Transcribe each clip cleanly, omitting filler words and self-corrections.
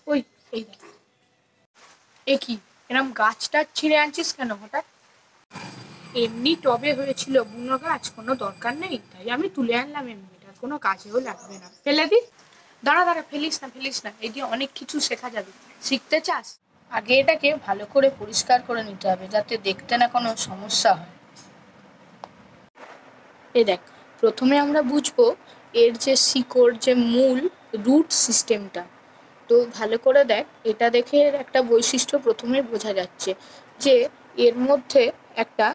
ওই এই দেখ, এ কি এরম গাছটা ছিঁড়ে আনছিস কেন হঠাৎ? এমনি টবে হয়েছিল বুনো গাছ, কোনো দরকার নেই, তাই আমি তুলে আনলাম, এমনি এটা কোনো কাজেও লাগবে না, ফেলে দি। দাঁড়া দাঁড়া, ফেলিস না ফেলিস না, এই দিয়ে অনেক কিছু শেখা যাবে। শিখতে চাস? আগে এটাকে ভালো করে পরিষ্কার করে নিতে হবে, যাতে দেখতে না কোনো সমস্যা হয়। এই দেখ, প্রথমে আমরা বুঝবো এর যে শিকড়, যে মূল রুট সিস্টেমটা। তো ভালো করে দেখ, এটা দেখে এর একটা বৈশিষ্ট্য প্রথমেই বোঝা যাচ্ছে যে এর মধ্যে একটা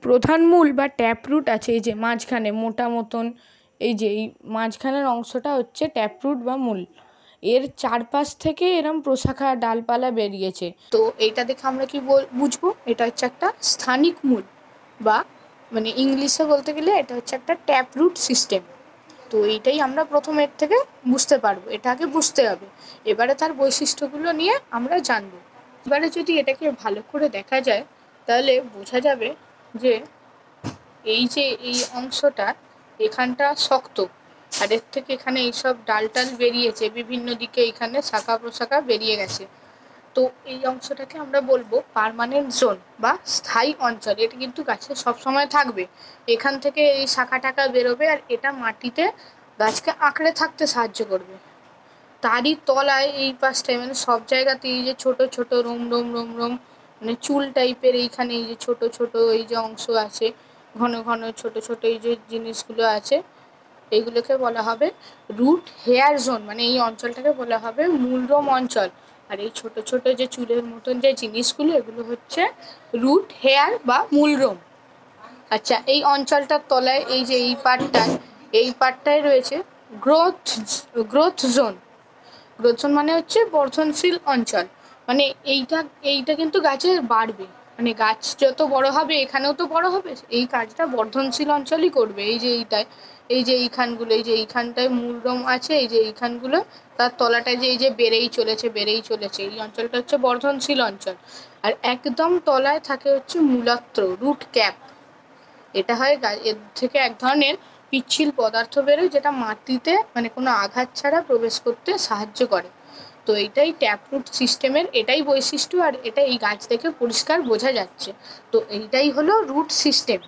প্রধান মূল বা ট্যাপ রুট আছে, এই যে মাঝখানে মোটা মতন, এই যে এই মাঝখানের অংশটা হচ্ছে ট্যাপ রুট বা মূল। এর চারপাশ থেকে এরম প্রশাখা ডালপালা বেরিয়েছে। তো এইটা দেখে আমরা কি বুঝবো? এটা হচ্ছে একটা স্থানিক মূল, বা মানে ইংলিশে বলতে গেলে এটা হচ্ছে একটা ট্যাপ রুট সিস্টেম। তো এইটাই আমরা প্রথম এর থেকে বুঝতে পারবো, এটা আগে বুঝতে হবে। এবারে তার বৈশিষ্ট্যগুলো নিয়ে আমরা জানবো। এবারে যদি এটাকে ভালো করে দেখা যায়, তাহলে বোঝা যাবে যে এই যে এই অংশটা এখানটা শক্ত, আর এর থেকে এখানে এইসব ডাল টাল বেরিয়েছে বিভিন্ন দিকে, এখানে শাখা প্রশাখা বেরিয়ে গেছে। তো এই অংশটাকে আমরা বলবো পার্মানেন্ট জোন বা স্থায়ী অঞ্চল। এটা কিন্তু গাছে সবসময় থাকবে, এখান থেকে এই শাখা টাখা বেরোবে, আর এটা মাটিতে গাছকে আঁকড়ে থাকতে সাহায্য করবে। তারই তলায় এই পাশটায় মানে সব জায়গাতে এই যে ছোট ছোট রোম রোম রোম রোম, মানে চুল টাইপের এইখানে এই যে ছোট ছোট এই যে অংশ আছে, ঘন ঘন ছোট ছোট এই যে জিনিসগুলো আছে, এইগুলোকে বলা হবে রুট হেয়ার জোন। মানে এই অঞ্চলটাকে বলা হবে মূলরোম অঞ্চল। আর এই ছোট ছোট যে চুলের মতন যে জিনিসগুলো, এগুলো হচ্ছে রুট হেয়ার বা মূলরোম। আচ্ছা, এই অঞ্চলটার তলায় এই যে এই পার্টটায় রয়েছে growth growth zone. Growth zone মানে হচ্ছে বর্ধনশীল অঞ্চল। মানে এইটা এইটা কিন্তু গাছের বাড়বে, মানে গাছ যত বড় হবে এখানেও তো বড় হবে, এই কাজটা বর্ধনশীল অঞ্চলই করবে। এই যে এইটায় এই যে এইখানগুলো, এই যে এইখানটায় মূলরোম আছে, এই যে এইখানগুলো, তার তলাটায় যে এই যে বেড়েই চলেছে বেড়েই চলেছে, এই অঞ্চলটা হচ্ছে বর্ধনশীল অঞ্চল। আর একদম তলায় থাকে হচ্ছে মূলাত্র, রুট ক্যাপ। এটা হয় এর থেকে এক ধরনের পিচ্ছিল পদার্থ বেরোয়, যেটা মাটিতে মানে কোনো আঘাত ছাড়া প্রবেশ করতে সাহায্য করে। তো এইটাই ট্যাপরুট সিস্টেমের এটাই বৈশিষ্ট্য, আর এটা এই গাছ থেকে পরিষ্কার বোঝা যাচ্ছে। তো এইটাই হলো রুট সিস্টেম।